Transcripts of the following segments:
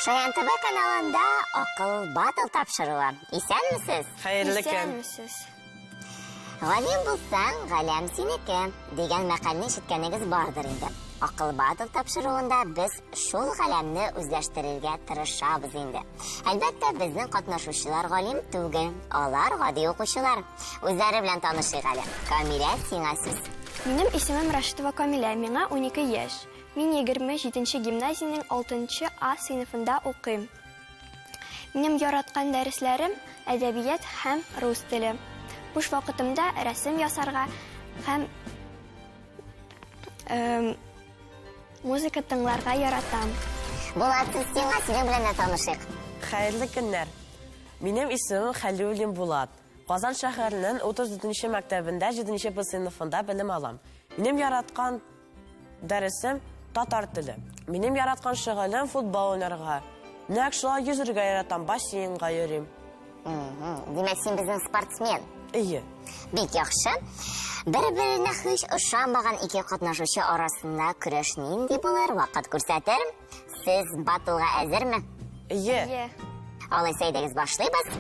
Шаян ТВ каналында акыл батыл тапшыруы. Исәнмесез? Хәерле көн. Исәнмесез? Галим булсаң, галәм синеке дигән мәкальне ишеткәнегез бардыр инде. Акыл батыл тапшыруында без шул галәмне үзләштерергә тырышабыз инде. Әлбәттә, безнең катнашучылар галим түгел, алар гади укучылар. Үзләре белән танышыйк әле. Камилә, сиңа сүз. Минем исемем Рашидова Камилә, миңа 12 яшь. Мин 27-нче гимназиянең 6-нчы А сыйныфында укыйм. Минем яраткан дәресләрем әдәбият һәм рус теле. Буш вакытымда рәсем ясарга һәм музыка тыңларга яратам. Булат, сиңа синең белән дә танышыйк. Хәерле көннәр. Минем исемем Хәлиуллин Булат. Казан шәһәренең 34-нче мәктәбендә 7-нче Б сыйныфында белем алам. Минем яраткан дәресем татар теле. Минем яраткан шөгылем футбол уйнарга. Нәкъ шулай йөзәргә яратам, бассейнга йөрим. Димәк, син безнең спортсмен. Ие. Бик яхшы. Бер-беренә һич ошамаган ике катнашучы арасында көрәш нинди булыр, вакыт күрсәтер. Сез батылга әзерме? Ие. Алайса, әйдәгез башлыйбыз.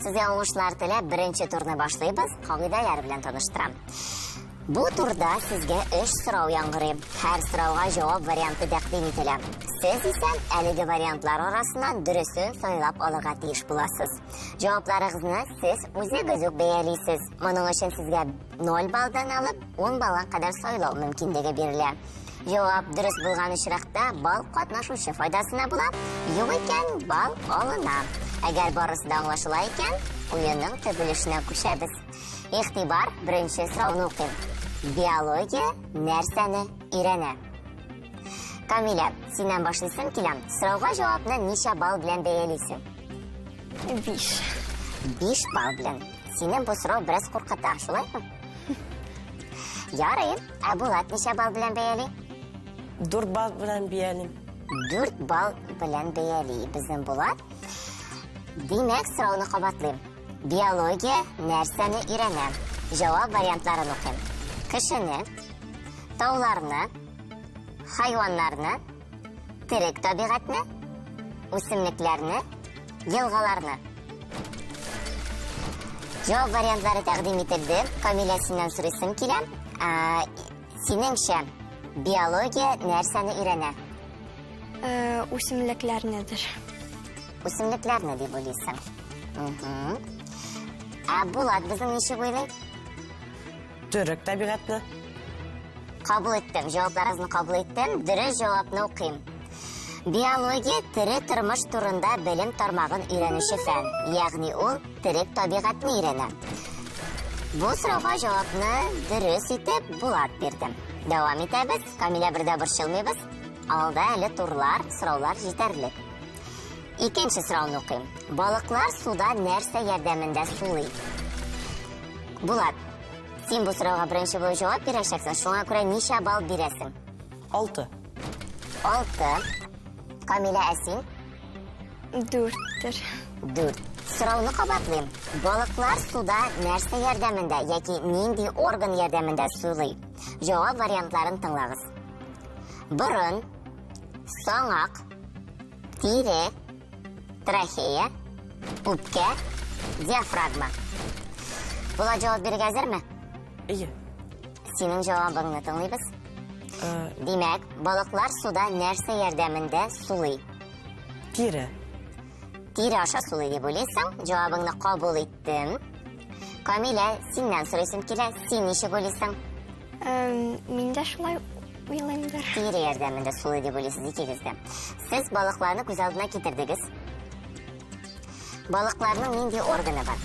Сезгә уңышлар теләп, беренче турны башлыйбыз, кагыйдәләр белән таныштырам. Бу турда сезгә 3 сорау яңгырый. Һәр сорауга җавап варианты тәкъдим ителә. Сез исә әлеге вариантлар арасыннан дөресен сайлап алырга тиеш буласыз. Җавапларыгызны сез үзегез үк бәялисез. Моның өчен сезгә 0 баллдан алып 10 баллга кадәр сайлау мөмкинлеге бирелә. Җавап дөрес булган очракта балл катнашучы файдасына була, юк икән балл алына. Әгәр барысы да аңлашыла икән, уенның төзелешенә күчәбез. Ихтибар, беренче сорауны укыйм. Биология нәрсәне өйрәнә? Камилә, синнән башлыйсым килә. Сорауга җавапны ничә балл белән бәялисең? 5. 5 балл белән. Синең бу сорау бераз куркыта, шулаймы? Ярый. Ә Булат ничә балл белән бәяли? 4 балл белән бәялим. 4 балл белән бәяли безнең Булат. Димәк, сорауны кабатлыйм. Биология нәрсәне өйрәнә? Җавап вариантларын укыйм. Кешене, тауларны, хайваннарны, терек табигатьне, үсемлекләрне, елгаларны. Җавап вариантлары тәкъдим ителде. Камилә, синнән сорыйсым килә. Синеңчә, биология нәрсәне өйрәнә? Үсемлекләрнедер. Үсемлекләрне дип уйлыйсың. Булат безнең ничек уйлый? Төрек табигатьне. Кабул иттем, җавапларыгызны кабул иттем. Дөрес җавапны укыйм. Биология тере тормыш турында белем тармагын өйрәнүче фән, ягъни ул терек табигатьне өйрәнә. Бу сорауга җавапны дөрес итеп Булат бирде. Дәвам итәбез. Камилә, бердә борчылмыйбыз. Алда әле турлар, сораулар җитәрлек. Икенче сорауны укыйм. Балыклар суда нәрсә ярдәмендә сулый? Булат, син бу сорауга беренче булып җавап бирәсәксең, шуңа күрә ничә балл бирәсең? 6. 6. Камилә, син? 4. 4. Сорауны кабатлыйм. Балыклар суда нәрсә ярдәмендә яки нинди орган ярдәмендә сулый? Җавап вариантларын тыңлагыз. Борын, саңак, тире, трахея, үпкә, диафрагма. Була җавап бирергә әзерме? Ие. Синең җавабыңны тыңлыйбыз. Димәк, балыклар суда нәрсә ярдәмендә сулый? Тире. Тире аша сулый дип уйлыйсың. Җавабыңны кабул иттем. Камилә, синнән сорыйсым килә. Син ничек уйлыйсың? Мин дә шулай уйлыймдыр. Тире ярдәмендә сулый дип уйлыйсыз икегез дә. Сез балыкларны күз алдына китердегез. Балыкларның нинди органы бар?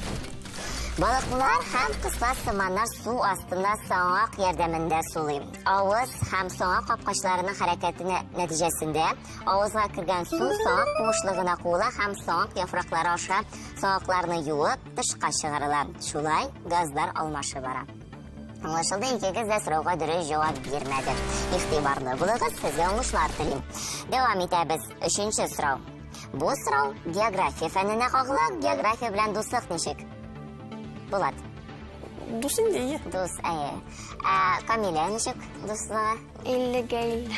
Балыклар һәм кыска сыманнар су астында саңак ярдәмендә сулый. Авыз һәм саңак капкачларының хәрәкәте нәтиҗәсендә авызга кергән су саңак куышлыгына куыла һәм саңак яфраклары аша саңакларны юып тышка чыгарыла. Шулай газлар алмашы бара. Аңлашылды, икегез дә сорауга дөрес җавап бирмәде. Ихтибарлы булыгыз, сезгә уңышлар телим. Дәвам итәбез. 3нче сорау. Бу сорау география фәненә кагыла. География белән дуслык ничек? Булат. Дус инде, ие. Дус, әйе. Камиля ничек дуслыгы? 50-ге 50.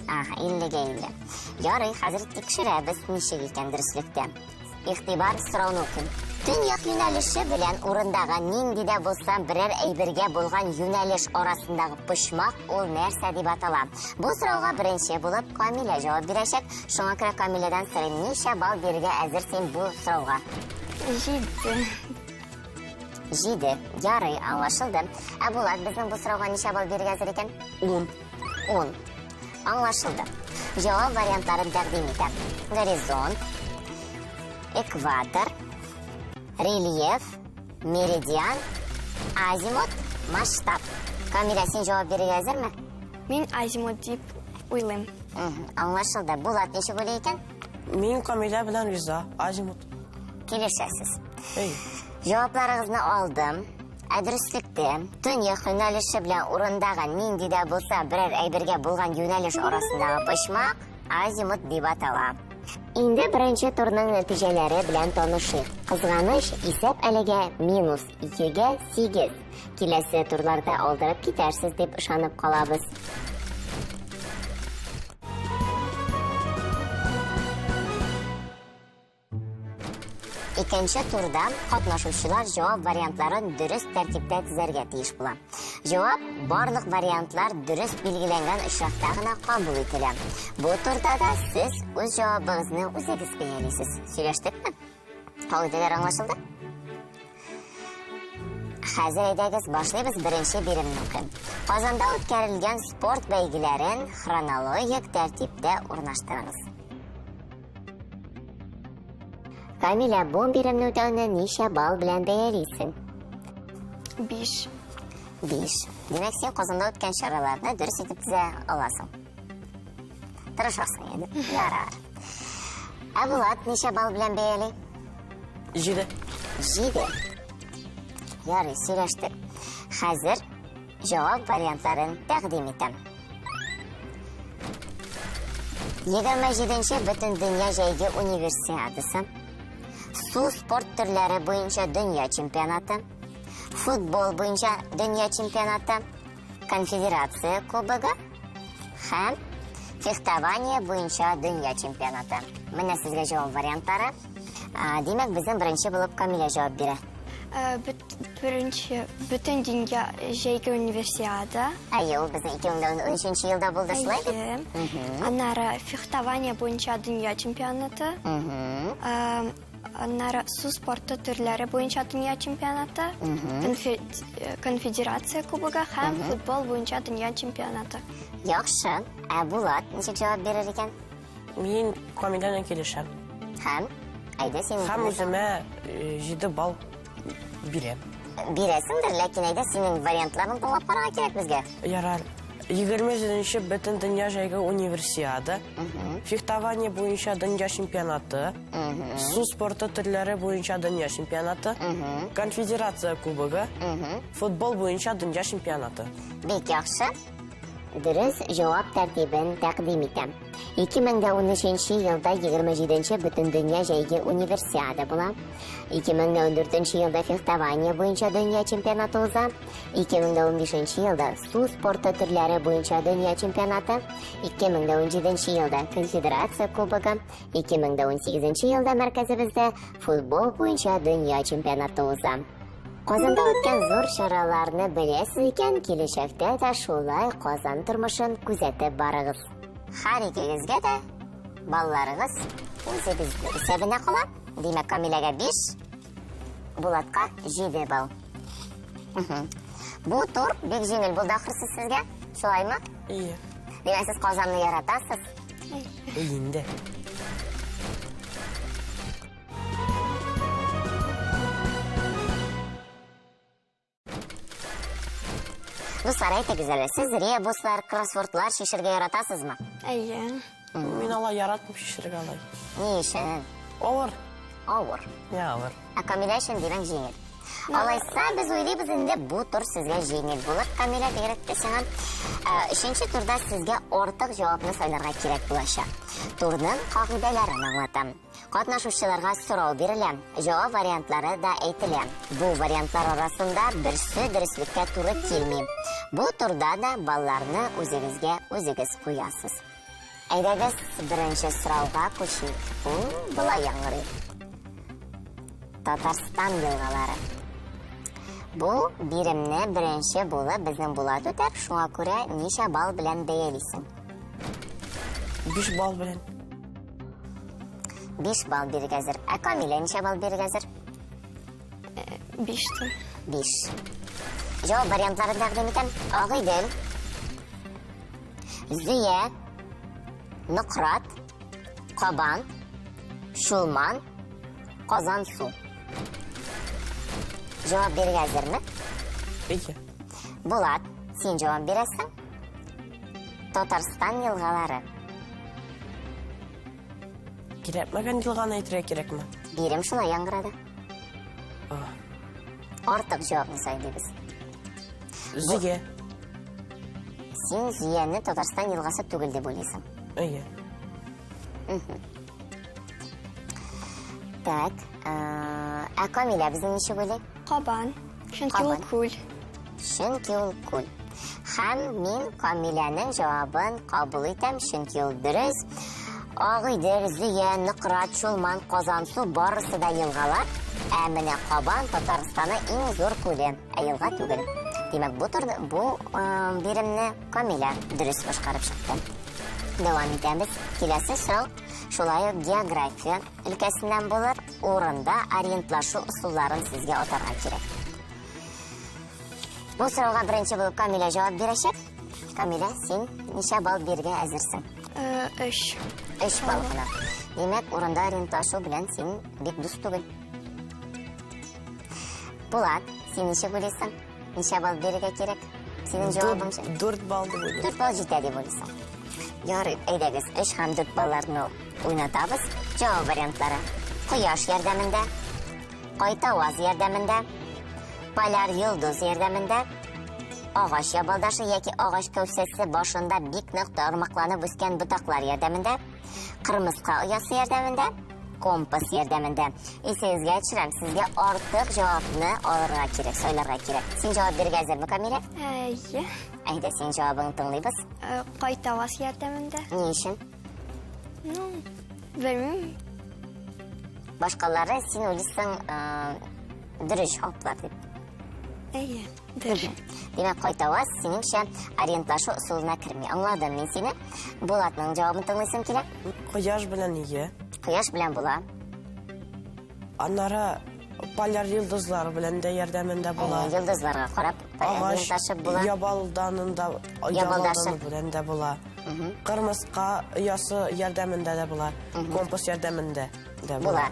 50-ге 50. Ярый, хәзер тикшерәбез ничек икән дөреслектә. Игътибар сорауны укыйм. Төньяк юнәлеше белән урындагы нинди дә булса берәр әйбергә булган юнәлеш арасындагы почмак ул нәрсә дип атала? Бу сорауга беренче булып Камиля җавап бирәчәк. Шуңа күрә Камилядан сорыйм, ничә балл бирергә әзер син бу сорауга? 7. 7. Ярый, аңлашылды. Булат, безнең бу сорауга ничә балл бирергә әзер икән? 10. 10. Аңлашылды. Җавап вариантларын тәкъдим итәм. Горизонт, экватор, рельеф, меридиан, азимут, масштаб. Камиля, син җавап бирергә әзерме? Мин азимут дип уйлыйм. Аңлашылды. Булат ничек уйлый икән? Мин Камиля белән риза. Азимут. Килешәсез. Эй. Җавапларыгызны алдым. Дөреслектә, төньяк юнәлеше белән урындагы нинди дә булса берәр әйбергә булган юнәлеш арасындагы почмак азимут дип атала. Инде беренче турның нәтиҗәләре белән танышыйк. Кызганыч, исәп әлегә -2-ге 8. Киләсе турларда алдырып китәрсез дип ышанып калабыз. Икенче турда катнашучылар җавап вариантларын дөрес тәртиптә тизәргә тиеш була. Җавап барлык вариантлар дөрес билгеләнгән очракта гына кабул ителә. Бу турда да сез үз җавабыгызны үзегез бәялисез. Сөйләштекме? Кагыйдәләр аңлашылды? Хәзер әйдәгез башлыйбыз беренче биремне укыйм. Казанда үткәрелгән спорт бәйгеләрен хронологик тәртиптә урнаштырыгыз. Камиля, бу биремне үтәүне ничә балл белән бәялисең? 5. 5. Димәк, син Казанда үткән чараларны дөрес итеп тизә аласың. Тырышасың инде. Ярар. Булат ничә балл белән бәяли? 7. 7. Ярый, сөйләштек. Хәзер җавап вариантларын тәкъдим итәм. 27-нче Бөтендөнья җәйге универсиадасы, су спорт төрләре буенча дөнья чемпионаты, футбол буенча дөнья чемпионаты, конфедерация кубогы һәм фехтование буенча дөнья чемпионаты. Менә сезгә җавап вариантлары. Димәк, безнең беренче булып Камиля җавап бирә. Беренче Бөтендөнья җәйге универсиада. Ул безнең 2013 елда булды шулай бит? Аннары фехтование буенча дөнья чемпионаты. Аннары су спорты төрләре буенча дөнья чемпионаты. Конфедерация кубогы һәм футбол буенча дөнья чемпионаты. Яхшы. Булат ничек җавап бирер икән? Мин Камиля белән килешәм. Һәм әйдә син Һәм үземә 7 балл бирәм. Бирәсеңдер, ләкин әйдә синең вариантларың тыңлап карарга кирәк безгә. Ярар. 27-нче Бөтендөнья җәйге универсиада, фехтование буенча дөнья чемпионаты, су спорты төрләре буенча дөнья чемпионаты, конфедерация кубогы, футбол буенча дөнья чемпионаты. Бик яхшы. Дөрес җавап тәртибен тәкъдим итәм. 2013 елда 27-нче Бөтендөнья җәйге универсиада була. 2014 елда фехтование буенча дөнья чемпионаты уза. 2015 елда су спорты төрләре буенча дөнья чемпионаты. 2017 елда конфедерация кубогы. 2018 елда мәркәзебездә футбол буенча дөнья чемпионаты уза. Казанда үткән зур чараларны беләсез икән, киләчәктә дә шулай Казан тормышын күзәтеп барыгыз. Һәр икегезгә дә балларыгыз үзегез исәбенә кала. Димәк, Камиләгә 5, Булатка 7 балл. Бу тур бик җиңел булды ахрысы сезгә, шулаймы? Ие. Димәк, сез Казанны яратасыз. Инде. Дуслар, әйтегез әле, сез ребуслар, кроссвордлар шишергә яратасызмы? Әйе. Мин алай яратмыйм шишергә алай. Ни өчен? Авыр. Авыр. Я авыр. Камиля өчен димәк җиңел. Алайса, без уйлыйбыз инде бу тур сезгә җиңел булыр. Камила дигән сиңа 3нче турда сезгә артык җавапны сайларга кирәк булачак. Турның кагыйдәләрен аңлатам. Катнашучыларга сорау бирелә, җавап вариантлары да әйтелә. Бу вариантлар арасында берсе дөреслеккә туры килми. Бу турда да балларны үзегез куясыз. Әйдәгез беренче сорауга күчик. Булай яңгырый. Татарстан елгалары. Бу биремне беренче булып безнең Булат үтәр, шуңа күрә ничә балл белән бәялисең? 5 балл белән. 5 балл биргәзер. Ә Камилә ничә балл биргәзер? 5. 5. Җавап вариантларын тәкъдим итәм. Агыйдел, Зөя, Ныкрат, Кабан, Шулман, Казансу. Җавап биргәзерме? Әйе. Булат, син җавап бирәсең? Татарстан елгалары. Кирәкмәгән елганы әйтергә кирәкме? Бирем шулай яңгырады. Артык җавапны сайлыйбыз. Зөя. Син Зөяне Татарстан елгасы түгел дип уйлыйсың. Әйе. Так, ә Камилә безнең ничек уйлый? Кабан. Чөнки ул Кабан. күл. Чөнки ул күл. Һәм мин Камиләнең җавабын кабул итәм, чөнки ул дөрес. Агыйдел, Зөя, Ныкрат, Шулман, Казансу барысы да елгалар. Ә менә Кабан Татарстанның иң зур күле, ә елга түгел. Димәк, бу биремне Камилә дөрес башкарып чыкты. Дәвам итәбез. Киләсе сорау шулай ук география өлкәсеннән булыр. Урында ориентлашу ысулларын сезгә атарга кирәк. Бу сорауга беренче булып Камилә җавап бирәчәк. Камилә, син ничә балл бирергә әзерсең? 3. 3 балл гына. Димәк, урында ориентлашу белән син бик дус түгел. Булат, син ничә уйлыйсың? Ничә балл бирергә кирәк? Синең җавабың 4 балл дип уйлыйм. 4 балл җитә дип уйлыйсың. Ярый, әйдәгез, 3 һәм 4 балларны уйнатабыз. Җавап вариантлары: Кояш ярдәмендә, Кайтаваз ярдәмендә, Поляр йолдыз ярдәмендә, Агач ябалдашы яки агач кәүсәсе башында бик нык тармакланып үскән ботаклар ярдәмендә, Кырмыска оясы ярдәмендә, Компас ярдәмендә. Исегезгә төшерәм, сезгә артык җавапны алырга кирәк, сайларга кирәк. Син җавап бирергә әзерме, Камилә? Әйе. Әйдә, син җавабыңны тыңлыйбыз. Кайтаваз ярдәмендә. Ни өчен? Белмим. Башкалары син уйлыйсың, дөрес җаваплар дип. Әйе. Дөрес. Димәк, Кайтаваз синеңчә ориентлашу ысулына керми. Аңладым мин сине. Булатның җавабын тыңлыйсың килә. Кояш белән ие. Кояш белән була. Аннары поляр йолдызлары белән дә ярдәмендә була. Йолдызларга карап ориенташып була. Ябалданында Ябалдашы белән дә була. Кырмыска оясы ярдәмендә дә була. Компас ярдәмендә дә була.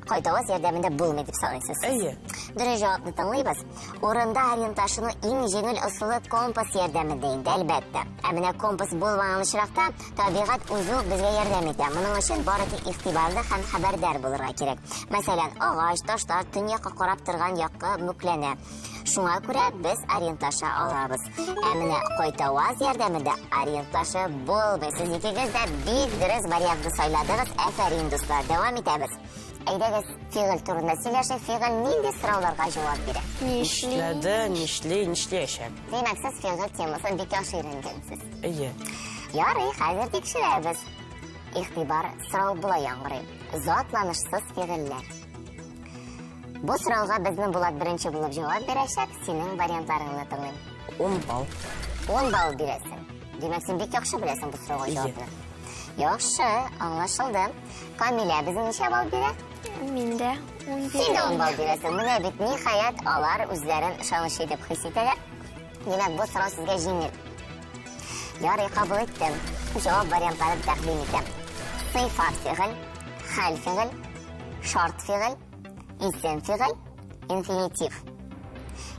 Кайтаваз ярдәмендә булмый дип саныйсыз. Әйе. Дөрес җавапны тыңлыйбыз. Урында ориенташуның иң җиңел ысулы компас ярдәмендә инде, әлбәттә. Ә менә компас булмаган очракта табигать үзе безгә ярдәм итә. Моның өчен бары тик игътибарлы һәм хәбәрдар булырга кирәк. Мәсәлән, агач, ташлар төньякка карап торган якка мүкләнә. Шуңа күрә без ориенташа алабыз. Ә менә Кайтаваз ярдәмендә ориенташа булмый. Сез икегез дә бик дөрес вариантны сайладыгыз. Афәрин, дуслар. Дәвам итәбез. Әйдәгез, фигыль турында сөйләшик. Фигыль нинди сорауларга җавап бирә? Нишләячәк. Димәк, сез фигыль темасын бик яхшы өйрәнгәнсез. Әйе. Ярый, хәзер тикшерәбез. Игътибар, сорау була яңгырый. Затланышсыз фигыльләр. Бу сорауга безнең Булат беренче булып җавап бирәчәк. Синең вариантларыңны тыңлыйм. 10 балл. 10 балл бирәсең. Димәк, син бик яхшы беләсең бу сорауга җавапны. Яхшы, аңлашылды. Камилә безнең ничә балл бирә? Миндә 11. Син дә 10 балл бирәсең. Менә бит ниһаять алар үзләрен ышанычлы дип хис итәләр. Димәк, бу сорау сезгә җиңел. Ярый, кабул иттем. Җавап вариантларын тәкъдим итәм. Сыйфат фигыль, хәл фигыль, шарт фигыль, исем фигыль, инфинитив.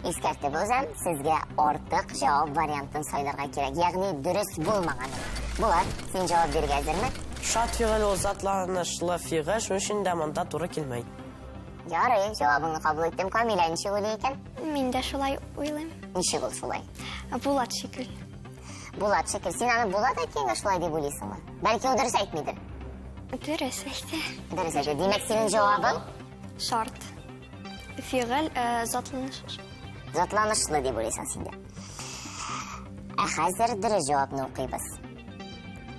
Искәртеп үзем, сезгә артык җавап вариантын сайларга кирәк. Ягъни дөрес булмаганы. Булат, син җавап бирергә әзерме? Шат фигыль ул затланышлы фигыль, шуның өчен дә монда туры килмәй. Ярый, җавабыңны кабул иттем. Камилә ничек уйлый икән? Мин дә шулай уйлыйм. Ничек ул шулай? Булат шикелле. Булат шикелле. Син аны Булат әйткәнгә шулай дип уйлыйсыңмы? Бәлки ул дөрес әйтмидер. Дөрес әйтә. Дөрес әйтә. Димәк, синең җавабың Шарт. Фигыль затланыш. затланышлы дип уйлыйсың син дә. Ә хәзер дөрес җавапны укыйбыз.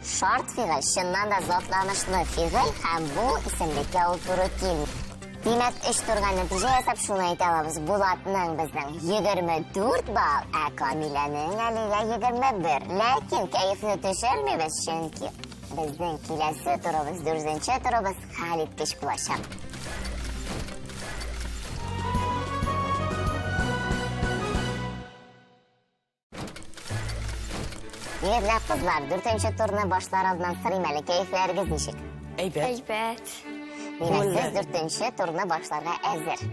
Шарт фигыль, чыннан да затланышлы фигыль һәм бу исемлеккә ул туры килми. Димәк, 3 турга нәтиҗә ясап шуны әйтә алабыз. Булатның безнең 24 балл, ә Камиләнең әлегә 21. Ләкин кәефне төшермибез, чөнки безнең киләсе турыбыз, 4нче турыбыз хәлиткеч булачак. Егетләр, кызлар, 4нче турны башлар алдыннан сорыйм әле, кәефләрегез ничек? Әйбәт. Әйбәт. Димәк, сез 4нче турны башларга әзер.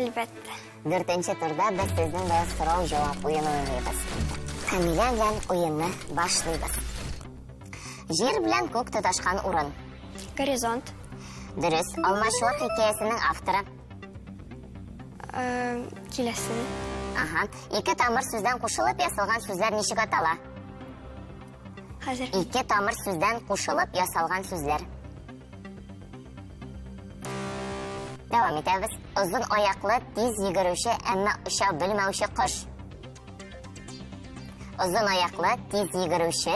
Әлбәттә. 4нче турда без сезнең белән сорау-җавап уены уйныйбыз. Камилә белән уенны башлыйбыз. Җир белән күк тоташкан урын. Горизонт. Дөрес, Алмачуар хикәясенең авторы. Киләсе. Аха, 2 тамыр сүздән кушылып ясалган сүзләр ничек атала? Хәзер 2 тамыр сүздән кушылып ясалган сүзләр. Дәвам итәбез. Озын аяклы, тиз йөгерүче, әмма оча белмәүче кош. Озын аяклы, тиз йөгерүче,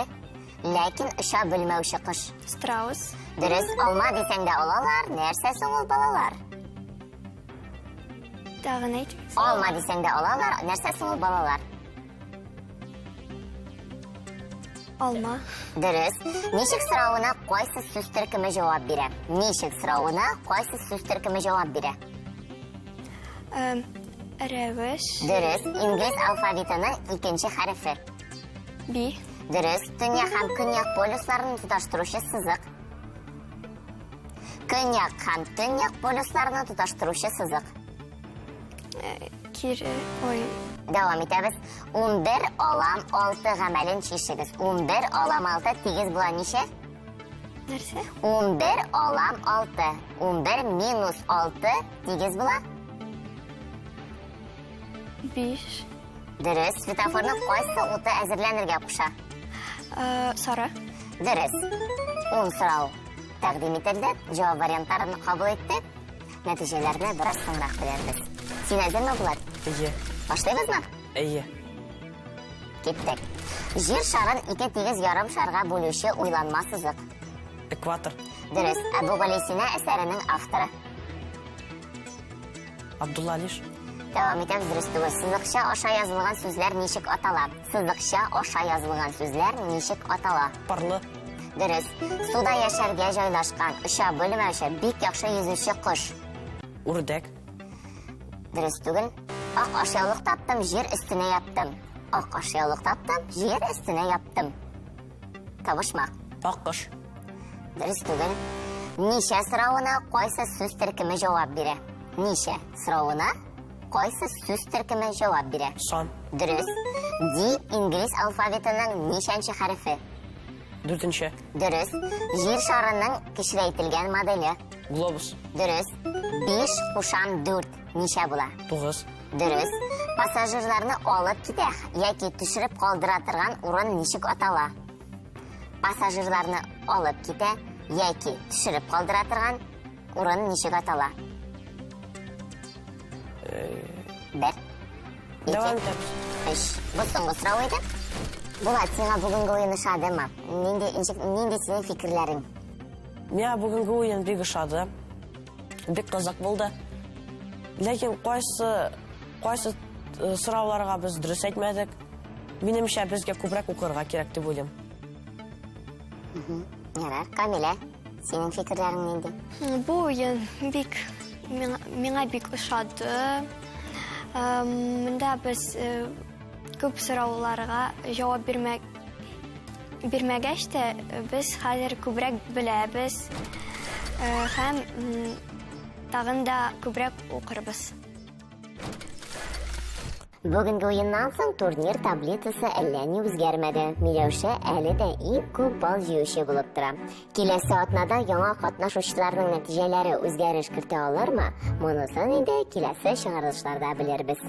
ләкин оча белмәүче кош. страус. Дөрес, алма дисәң дә алалар, нәрсә соң ул балалар? Тагын әйт. Алма дисәң дә алалар, нәрсә соң ул балалар? Алма. Дөрес, ничек соравына кайсы сүз төркеме җавап бирә? Ничек соравына кайсы сүз төркеме җавап бирә? Рәвеш. Дөрес, инглиз алфавитының 2нче хәрефе. Би. Дөрес, төньяк һәм көньяк полюсларын тоташтыручы сызык. Көньяк һәм төньяк полюсларын тоташтыручы сызык. Кире. Ой. Дәвам итәбез. 11 алам 6 гамәлен чишегез. 11 алам 6 тигез була ничә? Нәрсә? 11 алам 6. 11 минус 6 тигез була? 5. Дөрес, светофорның кайсы уты әзерләнергә куша? Сары. Дөрес. 10 сорау тәкъдим ителде. Җавап вариантларын кабул иттек. Нәтиҗәләрне бераз соңрак белербез. Син әзерме, Булат? Әйе. Башлыйбызмы? Әйе. Киттек. Җир шарын 2 тигез ярым шарга бүлүче уйланма сызык. Экватор. Дөрес, Әбу Галисина әсәренең авторы. Абдулла Алиш. Дәвам итәбез, дөрес түгел. Сызыкча аша язылган сүзләр ничек атала? Сызыкча аша язылган сүзләр ничек атала? Парлы. Дөрес, суда яшәргә җайлашкан, оча белмәүче, бик яхшы йөзүче кош. Үрдәк. Дөрес түгел. Ак ашъяулык таптым, җир өстенә яптым. Ак ашъяулык таптым, җир өстенә яптым. Табышмак. Аккош. Дөрес түгел. Ничә соравына кайсы сүз төркеме җавап бирә? Ничә соравына кайсы сүз төркеме җавап бирә? Сан. Дөрес. Ди инглиз алфавитының ничәнче хәрефе? 4нче. Дөрес. Җир шарының кечерәйтелгән моделе. Глобус. Дөрес. 5 кушам 4 ничә була? 9. Дөрес. Пассажирларны алып китә яки төшереп калдыра торган урын ничек атала? Пассажирларны алып китә яки төшереп калдыра торган урын ничек атала? Бер. Дәвам итәбез. 3. Бу соңгы сорау иде. Булат, сиңа бүгенге уен ошадымы? Нинди синең фикерләрең? Миңа бүгенге уен бик ошады. Бик кызык булды. Ләкин кайсы сорауларга без дөрес әйтмәдек. Минемчә, безгә күбрәк укырга кирәк дип уйлыйм. Ярар, Камилә, синең фикерләрең нинди? Бу уен бик миңа бик ошады. Монда без күп сорауларга җавап бирмәгәч тә без хәзер күбрәк беләбез һәм тагын да күбрәк укырбыз. Бүгенге уеннан соң турнир таблицасы әллә ни үзгәрмәде. Миләүшә әле дә иң күп балл җыючы булып тора. Киләсе атнада яңа катнашучыларның нәтиҗәләре үзгәреш кертә алырмы? Монысын инде киләсе чыгарылышларда белербез.